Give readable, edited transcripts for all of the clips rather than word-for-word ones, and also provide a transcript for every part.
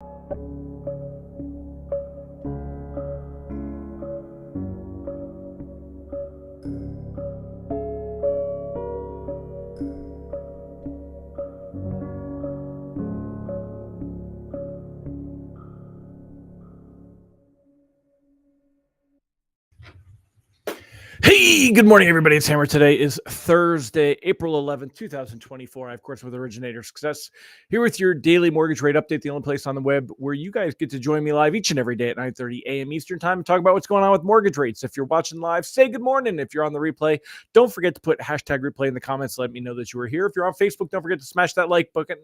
Hey, good morning, everybody. It's Hammer. Today is Thursday, April 11th, 2024. I, of course, with Originator Success, here with your daily mortgage rate update, the only place on the web where you guys get to join me live each and every day at 9:30 a.m. Eastern Time and talk about what's going on with mortgage rates. If you're watching live, say good morning. If you're on the replay, don't forget to put hashtag replay in the comments. Let me know that you were here. If you're on Facebook, don't forget to smash that like button,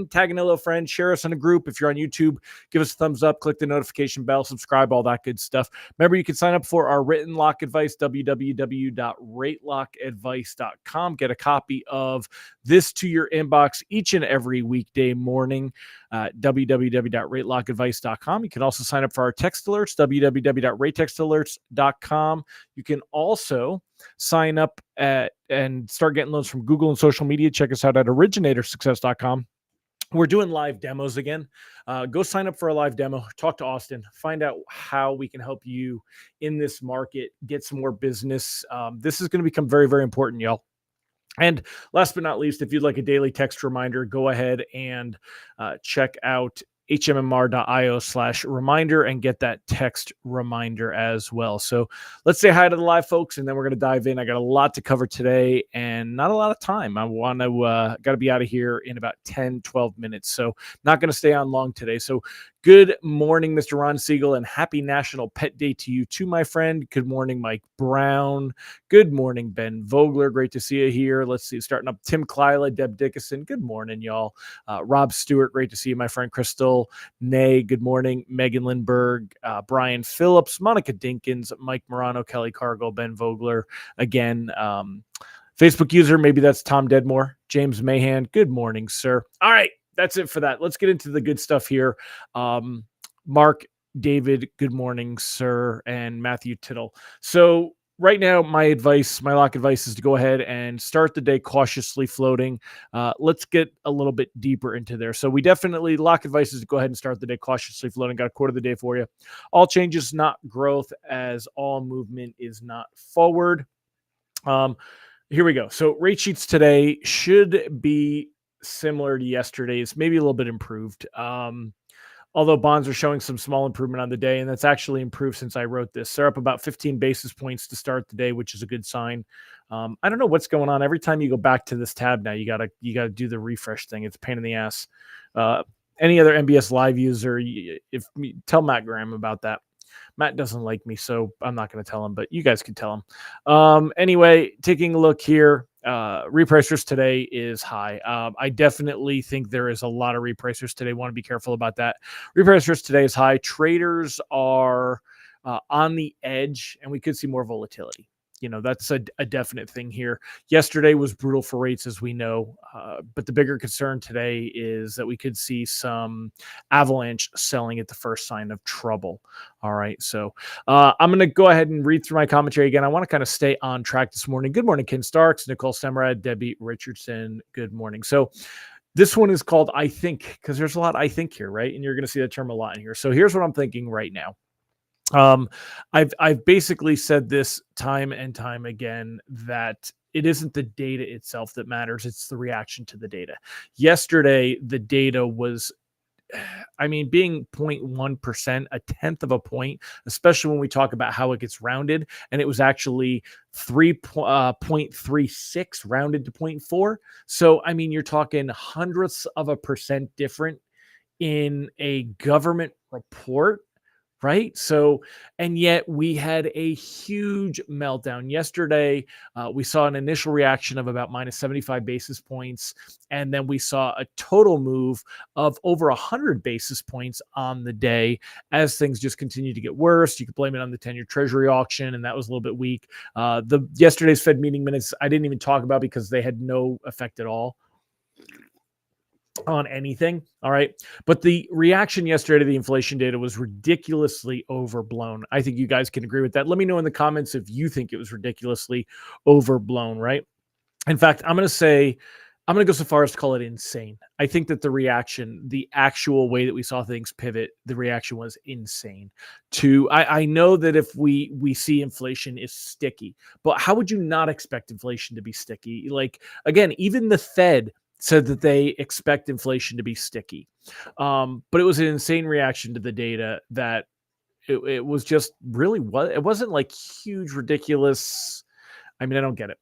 tag a little friend, share us in a group. If you're on YouTube, give us a thumbs up, click the notification bell, subscribe, all that good stuff. Remember, you can sign up for our written lock advice, www.ratelockadvice.com. Get a copy of this to your inbox each and every weekday morning. www.ratelockadvice.com. You can also sign up for our text alerts, www.ratetextalerts.com. You can also sign up and start getting loans from Google and social media. Check us out at originatorssuccess.com. We're doing live demos again. Go sign up for a live demo. Talk to Austin. Find out how we can help you in this market get some more business. This is going to become very, very important, y'all. And last but not least, if you'd like a daily text reminder, go ahead and check out hmmr.io/reminder and get that text reminder as well. So let's say hi to the live folks, and then we're going to dive in. I got a lot to cover today and not a lot of time. I want to got to be out of here in about 10, 12 minutes. So not going to stay on long today. So good morning, Mr. Ron Siegel, and happy National Pet Day to you too, my friend. Good morning, Mike Brown. Good morning, Ben Vogler. Great to see you here. Let's see, starting up Tim Klyla, Deb Dickinson. Good morning, y'all. Rob Stewart, great to see you, my friend. Crystal Nay, good morning. Megan Lindberg, Brian Phillips, Monica Dinkins, Mike Morano, Kelly Cargill, Ben Vogler. Again, Facebook user, maybe that's Tom Dedmore. James Mahan, good morning, sir. All right. That's it for that. Let's get into the good stuff here. Mark, David, good morning, sir, and Matthew Tittle. So right now, my lock advice is to go ahead and start the day cautiously floating. Let's get a little bit deeper into there. So we definitely, lock advice is to go ahead and start the day cautiously floating. Got a quote of the day for you. All change is not growth, as all movement is not forward. Here we go. So rate sheets today should be similar to yesterday's, maybe a little bit improved. Although bonds are showing some small improvement on the day, and that's actually improved since I wrote this. They're up about 15 basis points to start the day, which is a good sign. I don't know what's going on. Every time you go back to this tab now, you gotta do the refresh thing. It's a pain in the ass. Any other MBS Live user, tell Matt Graham about that. Matt doesn't like me, so I'm not going to tell him, but you guys can tell him. Anyway, taking a look here, repricers today is high. I definitely think there is a lot of repricers today. Want to be careful about that. Repricers today is high. Traders are on the edge, and we could see more volatility. That's a definite thing here. Yesterday was brutal for rates, as we know, but the bigger concern today is that we could see some avalanche selling at the first sign of trouble. All right, so I'm going to go ahead and read through my commentary again. I want to kind of stay on track this morning. Good morning, Ken Starks, Nicole Semrad, Debbie Richardson. Good morning. So this one is called I Think, because there's a lot I think here, right? And you're going to see that term a lot in here. So here's what I'm thinking right now. I've basically said this time and time again that it isn't the data itself that matters. It's the reaction to the data. Yesterday, the data was, being 0.1%, a tenth of a point, especially when we talk about how it gets rounded. And it was actually 3.36 rounded to 0.4. So, you're talking hundredths of a percent different in a government report. Right. So, and yet we had a huge meltdown yesterday. We saw an initial reaction of about minus 75 basis points. And then we saw a total move of over 100 basis points on the day as things just continue to get worse. You could blame it on the 10-year treasury auction, and that was a little bit weak. Yesterday's Fed meeting minutes, I didn't even talk about because they had no effect at all on anything. All right. But the reaction yesterday to the inflation data was ridiculously overblown. I think you guys can agree with that. Let me know in the comments if you think it was ridiculously overblown, right? In fact, I'm going to say I'm going to go so far as to call it insane. I think that the reaction, the actual way that we saw things pivot, the reaction was insane. I know that if we see inflation is sticky, but how would you not expect inflation to be sticky? Like, again, even the Fed said that they expect inflation to be sticky. But it was an insane reaction to the data that it was just really what it wasn't like huge, ridiculous. I mean, I don't get it.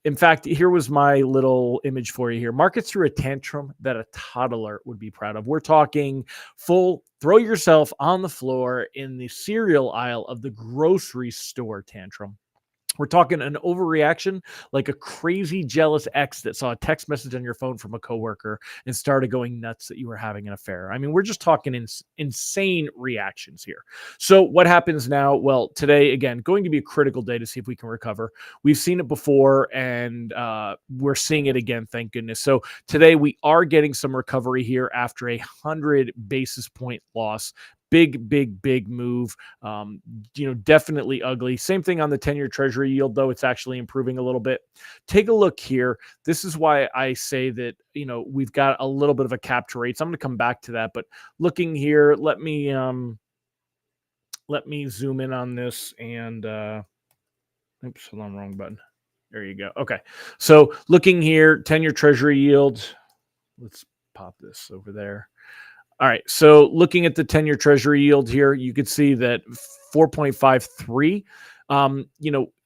In fact, here was my little image for you here. Markets threw a tantrum that a toddler would be proud of. We're talking full throw yourself on the floor in the cereal aisle of the grocery store tantrum. We're talking an overreaction, like a crazy jealous ex that saw a text message on your phone from a coworker and started going nuts that you were having an affair. I mean, we're just talking insane reactions here. So what happens now? Well, today, again, going to be a critical day to see if we can recover. We've seen it before, and we're seeing it again, thank goodness. So today we are getting some recovery here after 100 basis point loss. Big move. Definitely ugly. Same thing on the 10-year treasury yield, though. It's actually improving a little bit. Take a look here. This is why I say that, we've got a little bit of a capture rate. So I'm going to come back to that. But looking here, let me zoom in on this and oops, hold on, wrong button. There you go. Okay. So looking here, 10-year treasury yield. Let's pop this over there. All right, so looking at the 10-year treasury yield here, you could see that 4.53.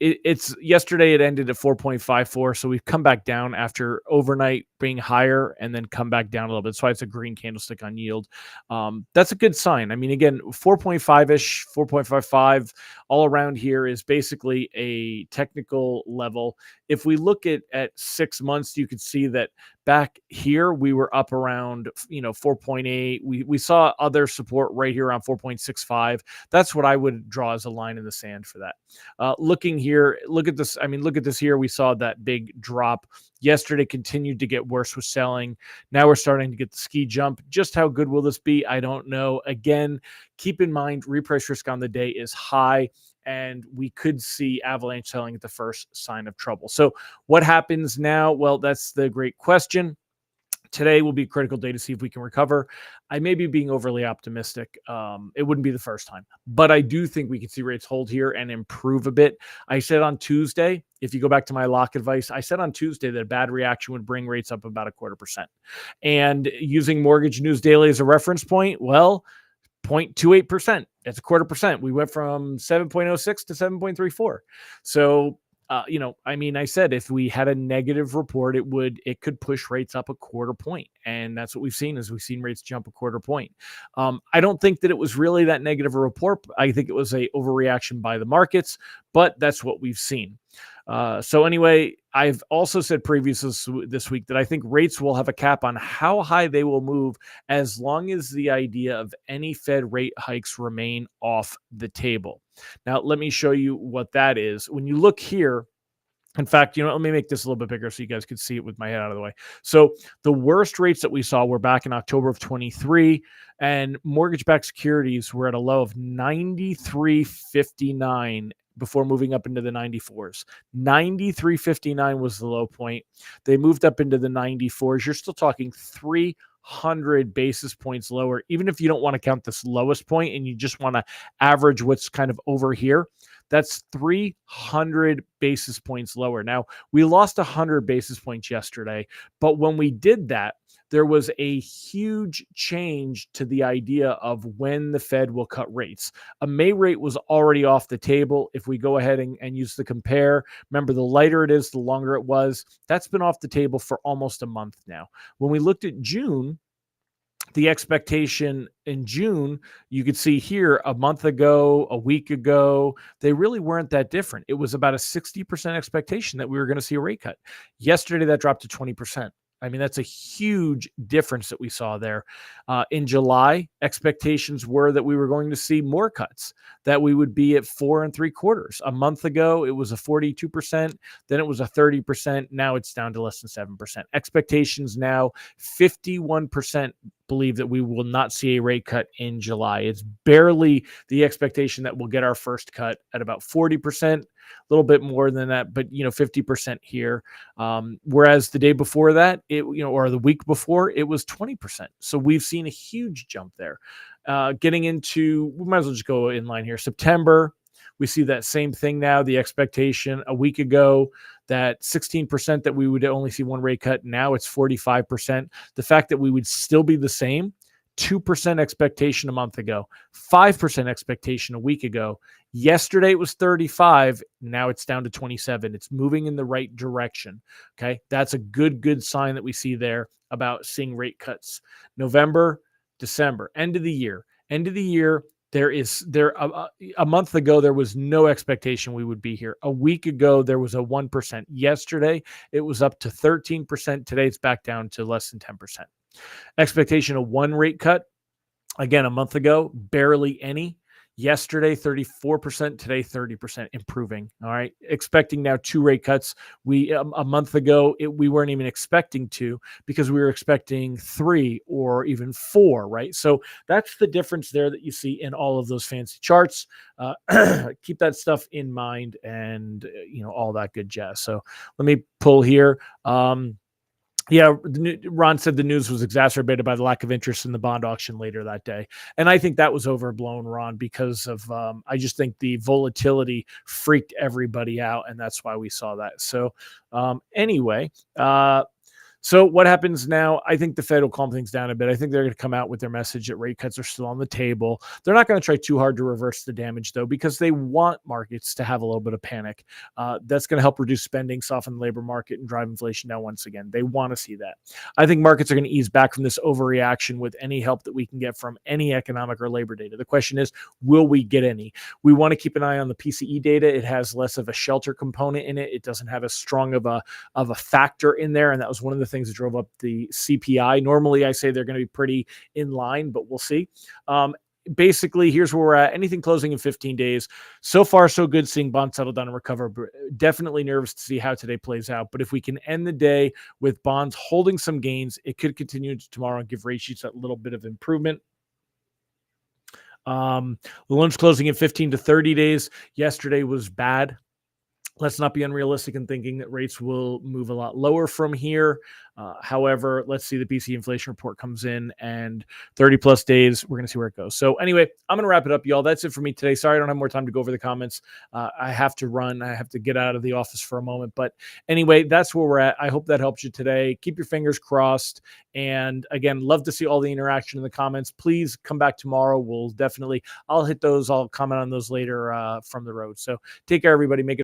It's yesterday it ended at 4.54, so we've come back down after overnight being higher and then come back down a little bit. That's why it's a green candlestick on yield. That's a good sign. I mean, again, 4.5-ish, 4.55 all around here is basically a technical level. If we look at 6 months, you could see that back here we were up around 4.8. We saw other support right here around 4.65. That's what I would draw as a line in the sand for that. Looking here, look at this. I mean, look at this here. We saw that big drop yesterday, continued to get worse with selling. Now we're starting to get the ski jump. Just how good will this be? I don't know. Again, keep in mind, reprice risk on the day is high, and we could see avalanche selling at the first sign of trouble. So what happens now? Well, that's the great question. Today will be a critical day to see if we can recover. I may be being overly optimistic. It wouldn't be the first time, but I do think we can see rates hold here and improve a bit. I said on Tuesday, if you go back to my lock advice, I said on Tuesday that a bad reaction would bring rates up about 0.25%. And using Mortgage News Daily as a reference point, well, 0.28%. That's 0.25%. We went from 7.06 to 7.34. So I said if we had a negative report, it could push rates up 0.25 point. And that's what we've seen is we've seen rates jump 0.25 point. I don't think that it was really that negative a report. I think it was a overreaction by the markets, but that's what we've seen. So anyway, I've also said previously this week that I think rates will have a cap on how high they will move as long as the idea of any Fed rate hikes remain off the table. Now, let me show you what that is. When you look here, in fact, let me make this a little bit bigger so you guys can see it with my head out of the way. So the worst rates that we saw were back in October of 23, and mortgage-backed securities were at a low of 93.59 before moving up into the 94s. 93.59 was the low point. They moved up into the 94s. You're still talking 300 basis points lower. Even if you don't want to count this lowest point and you just want to average what's kind of over here, that's 300 basis points lower. Now, we lost 100 basis points yesterday, but when we did that, there was a huge change to the idea of when the Fed will cut rates. A May rate was already off the table. If we go ahead and use the compare, remember the lighter it is, the longer it was. That's been off the table for almost a month now. When we looked at June, the expectation in June, you could see here a month ago, a week ago, they really weren't that different. It was about a 60% expectation that we were going to see a rate cut. Yesterday, that dropped to 20%. I mean, that's a huge difference that we saw there. In July, expectations were that we were going to see more cuts, that we would be at 4.75. A month ago, it was a 42%. Then it was a 30%. Now it's down to less than 7%. Expectations now, 51% believe that we will not see a rate cut in July. It's barely the expectation that we'll get our first cut at about 40%. little bit more than that, but 50% here. Whereas the day before that, or the week before, it was 20%. So we've seen a huge jump there. Getting into, we might as well just go in line here. September, we see that same thing now. The expectation a week ago that 16% that we would only see one rate cut. Now it's 45%. The fact that we would still be the same, 2% expectation a month ago, 5% expectation a week ago. Yesterday it was 35. Now it's down to 27. It's moving in the right direction. Okay. That's a good sign that we see there about seeing rate cuts. November, December, end of the year. A month ago, there was no expectation we would be here. A week ago, there was a 1%. Yesterday, it was up to 13%. Today, it's back down to less than 10%. Expectation of one rate cut. Again, a month ago, barely any. Yesterday, 34%. Today, 30%, improving. All right. Expecting now 2 rate cuts. A month ago, we weren't even expecting 2 because we were expecting 3 or even 4, right? So that's the difference there that you see in all of those fancy charts. Keep that stuff in mind and, all that good jazz. So let me pull here. Yeah, Ron said the news was exacerbated by the lack of interest in the bond auction later that day. And I think that was overblown, Ron, because of I just think the volatility freaked everybody out, and that's why we saw that. So anyway, so what happens now? I think the Fed will calm things down a bit. I think they're going to come out with their message that rate cuts are still on the table. They're not going to try too hard to reverse the damage, though, because they want markets to have a little bit of panic. That's going to help reduce spending, soften the labor market, and drive inflation down once again. They want to see that. I think markets are going to ease back from this overreaction with any help that we can get from any economic or labor data. The question is, will we get any? We want to keep an eye on the PCE data. It has less of a shelter component in it. It doesn't have as strong of a factor in there, and that was one of the things that drove up the CPI. Normally, I say they're going to be pretty in line, but we'll see. Basically, here's where we're at. Anything closing in 15 days. So far, so good seeing bonds settle down and recover. Definitely nervous to see how today plays out. But if we can end the day with bonds holding some gains, it could continue into tomorrow and give rate sheets a little bit of improvement. The loans closing in 15 to 30 days. Yesterday was bad. Let's not be unrealistic in thinking that rates will move a lot lower from here. However, let's see the PCE inflation report comes in, and 30 plus days, we're going to see where it goes. So anyway, I'm going to wrap it up, y'all. That's it for me today. Sorry I don't have more time to go over the comments. I have to run. I have to get out of the office for a moment. But anyway, that's where we're at. I hope that helps you today. Keep your fingers crossed. And again, love to see all the interaction in the comments. Please come back tomorrow. I'll hit those. I'll comment on those later from the road. So take care, everybody. Make it